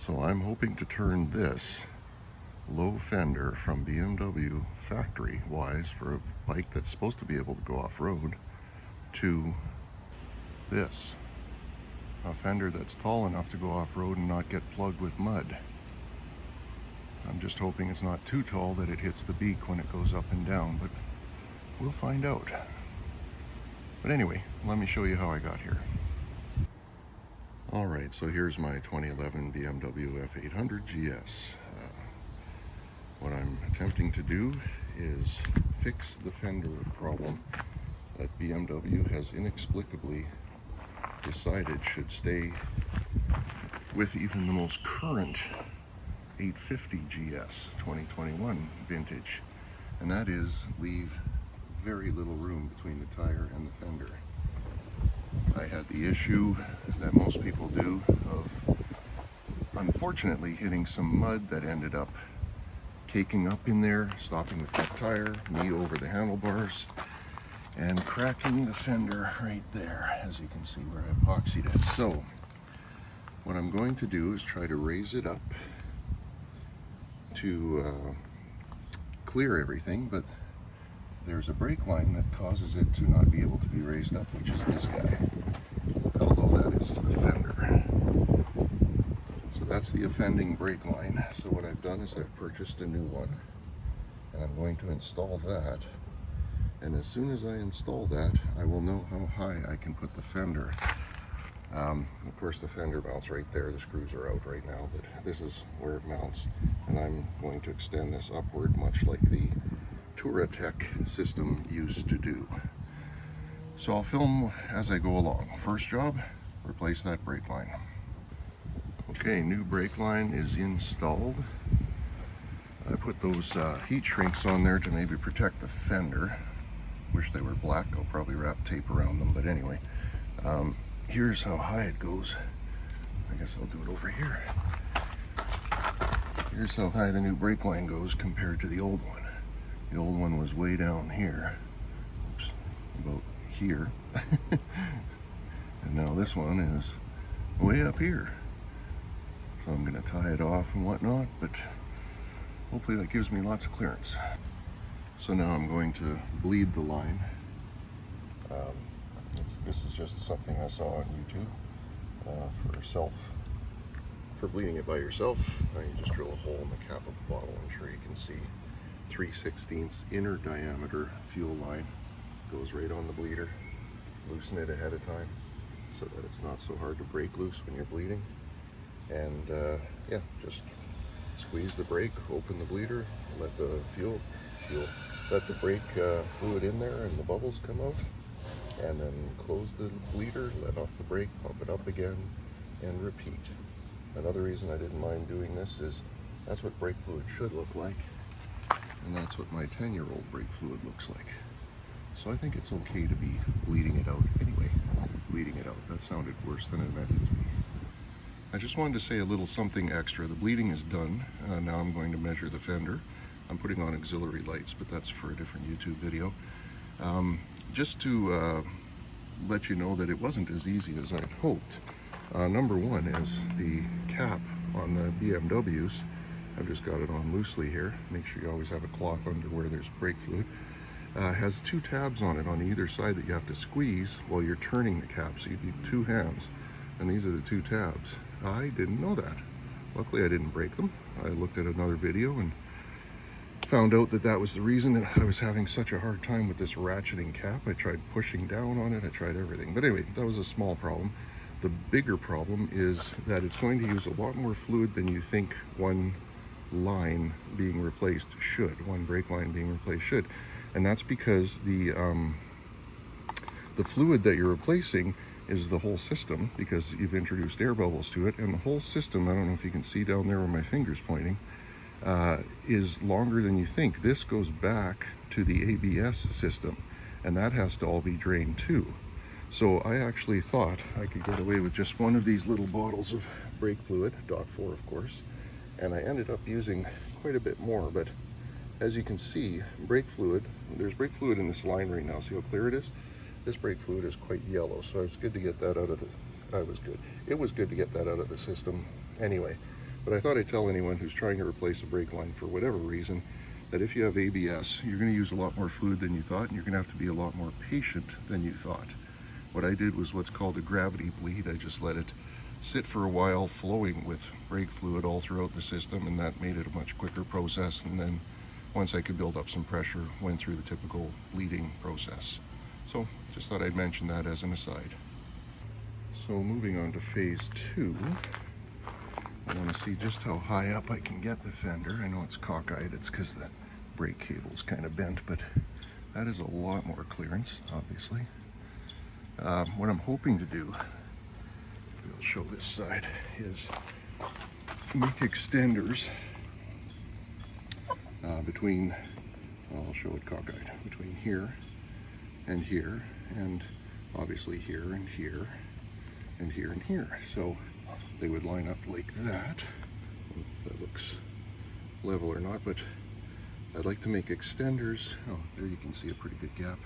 So I'm hoping to turn this low fender from BMW factory wise for a bike that's supposed to be able to go off-road to this, a fender that's tall enough to go off-road and not get plugged with mud. I'm just hoping it's not too tall that it hits the beak when it goes up and down, but we'll find out. But anyway, let me show you how I got here. Alright, so here's my 2011 BMW F800GS. What I'm attempting to do is fix the fender problem that BMW has inexplicably decided should stay with even the most current 850GS 2021 vintage, and that is leave very little room between the tire and the fender. I had the issue that most people do of unfortunately hitting some mud that ended up caking up in there, stopping the front tire, knee over the handlebars, and cracking the fender right there, as you can see where I epoxied it. So what I'm going to do is try to raise it up to clear everything, but there's a brake line that causes it to not be able to be raised up, which is this guy. Look how low that is to the fender. So that's the offending brake line. So what I've done is I've purchased a new one, and I'm going to install that. And as soon as I install that, I will know how high I can put the fender. Of course, the fender mounts right there. The screws are out right now, but this is where it mounts. And I'm going to extend this upward, much like the Touratech system used to do. So I'll film as I go along. First job, replace that brake line. Okay, new brake line is installed. I put those heat shrinks on there to maybe protect the fender. Wish they were black. I'll probably wrap tape around them, but anyway. Here's how high it goes. I guess I'll do it over here. Here's how high the new brake line goes compared to the old one. The old one was way down here. Oops, about here. And now this one is way up here. So I'm going to tie it off and whatnot, but hopefully that gives me lots of clearance. So now I'm going to bleed the line. This is just something I saw on YouTube for bleeding it by yourself. You just drill a hole in the cap of the bottle. I'm sure you can see 3/16 inner diameter fuel line goes right on the bleeder. Loosen it ahead of time so that it's not so hard to break loose when you're bleeding. And yeah, just squeeze the brake, open the bleeder, let the let the brake fluid in there and the bubbles come out, and then close the bleeder, let off the brake, pump it up again, and repeat. Another reason I didn't mind doing this is that's what brake fluid should look like, and that's what my 10-year-old brake fluid looks like. So I think it's okay to be bleeding it out anyway. Bleeding it out, that sounded worse than it meant it to be. I just wanted to say a little something extra. The bleeding is done. Now I'm going to measure the fender. I'm putting on auxiliary lights, but that's for a different YouTube video. Just to let you know that it wasn't as easy as I'd hoped. Number one is the cap on the BMWs. I've just got it on loosely here. Make sure you always have a cloth under where there's brake fluid. Has two tabs on it on either side that you have to squeeze while you're turning the cap, so you need two hands. And these are the two tabs. I didn't know that. Luckily I didn't break them. I looked at another video and found out that that was the reason that I was having such a hard time with this ratcheting cap. I tried pushing down on it, I tried everything. But anyway, that was a small problem. The bigger problem is that it's going to use a lot more fluid than you think one line being replaced should, one brake line being replaced should. And that's because the fluid that you're replacing is the whole system, because you've introduced air bubbles to it, and the whole system, I don't know if you can see down there where my finger's pointing, is longer than you think. This goes back to the ABS system, and that has to all be drained too. So I actually thought I could get away with just one of these little bottles of brake fluid, .4 of course, and I ended up using quite a bit more. But as you can see, brake fluid, there's brake fluid in this line right now. See how clear it is? This brake fluid is quite yellow, so it's good to get that out of the, it was good to get that out of the system anyway. But I thought I'd tell anyone who's trying to replace a brake line for whatever reason that if you have ABS, you're going to use a lot more fluid than you thought, and you're going to have to be a lot more patient than you thought. What I did was what's called a gravity bleed. I just let it sit for a while, flowing with brake fluid all throughout the system, and that made it a much quicker process. And then once I could build up some pressure, went through the typical bleeding process. So just thought I'd mention that as an aside. So moving on to phase 2, I want to see just how high up I can get the fender. I know it's cockeyed, it's because the brake cable's kind of bent, but that is a lot more clearance, obviously. What I'm hoping to do, I'll show this side, is make extenders between, I'll show it cockeyed, between here, and obviously here and here, and here and here. So they would line up like that. I don't know if that looks level or not, but I'd like to make extenders. Oh, there you can see a pretty good gap.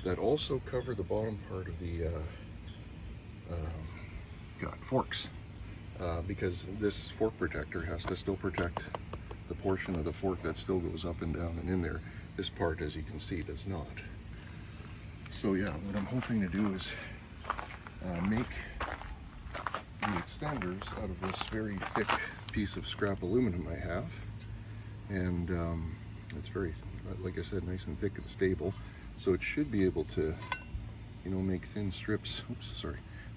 That also cover the bottom part of the forks, because this fork protector has to still protect the portion of the fork that still goes up and down and in there. This part, as you can see, does not. So yeah, what I'm hoping to do is make the extenders out of this very thick piece of scrap aluminum I have, and it's very, like I said, nice and thick and stable. So it should be able to, you know, make thin strips.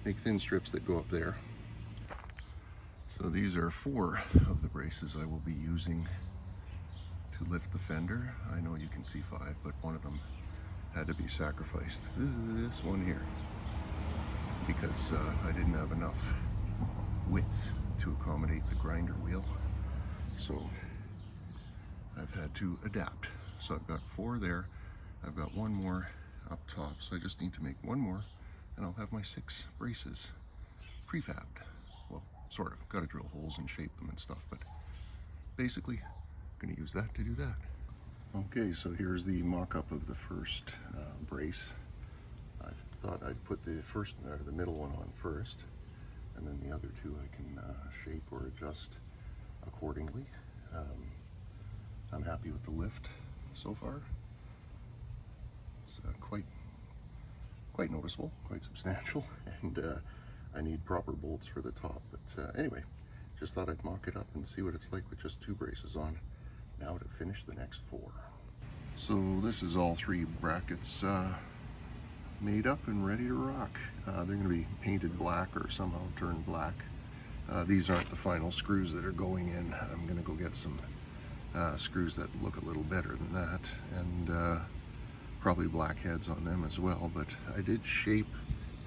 Make thin strips that go up there. So these are 4 of the braces I will be using to lift the fender. I know you can see 5, but one of them had to be sacrificed. This one here, because I didn't have enough width to accommodate the grinder wheel. So I've had to adapt. So I've got 4 there. I've got 1 more up top, so I just need to make 1 more, and I'll have my 6 braces prefabbed. Well, sort of. Got to drill holes and shape them and stuff, but basically, I'm going to use that to do that. Okay, so here's the mock-up of the first brace. I thought I'd put the middle one on first, and then the other 2 I can shape or adjust accordingly. I'm happy with the lift so far. It's quite noticeable, quite substantial, and I need proper bolts for the top. But anyway, just thought I'd mock it up and see what it's like with just 2 braces on. Now to finish the next 4. So this is all 3 brackets made up and ready to rock. They're going to be painted black or somehow turned black. These aren't the final screws that are going in. I'm going to go get some screws that look a little better than that, and probably black heads on them as well. But I did shape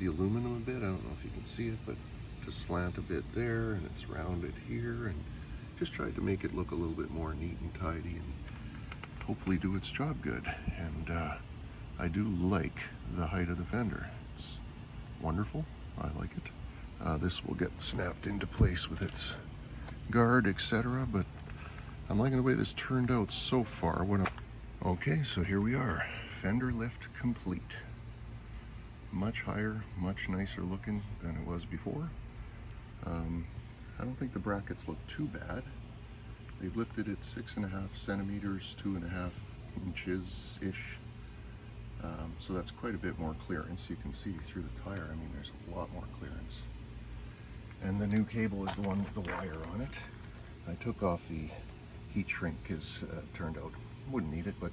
the aluminum a bit. I don't know if you can see it, but to slant a bit there, and it's rounded here, and just tried to make it look a little bit more neat and tidy, and hopefully do its job good. And I do like the height of the fender. It's wonderful. I like it. This will get snapped into place with its guard, etc. But I'm liking the way this turned out so far. Okay, so here we are. Fender lift complete. Much higher, much nicer looking than it was before. I don't think the brackets look too bad. They've lifted it 6.5 centimeters, 2.5 inches-ish. So that's quite a bit more clearance. You can see through the tire, I mean, there's a lot more clearance. And the new cable is the one with the wire on it. I took off the heat shrink because it turned out wouldn't need it, but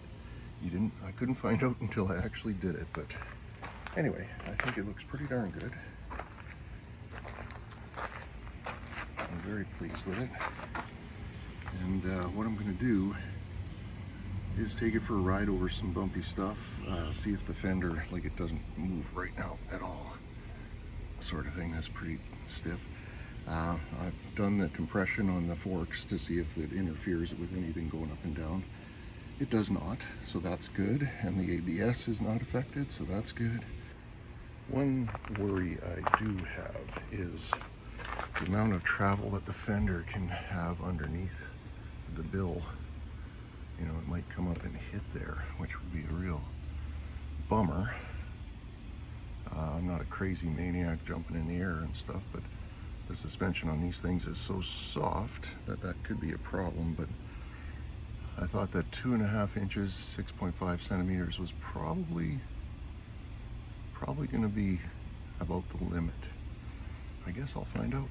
I couldn't find out until I actually did it. But anyway, I think it looks pretty darn good. I'm very pleased with it. And what I'm going to do is take it for a ride over some bumpy stuff, see if the fender, like, it doesn't move right now at all, sort of thing. That's pretty stiff. I've done the compression on the forks to see if it interferes with anything going up and down. It does not, so that's good, and the ABS is not affected, so that's good. One worry I do have is the amount of travel that the fender can have underneath the bill. You know, it might come up and hit there, which would be a real bummer. I'm not a crazy maniac jumping in the air and stuff, but the suspension on these things is so soft that that could be a problem, but I thought that 2.5 inches, 6.5 centimeters was probably going to be about the limit. I guess I'll find out.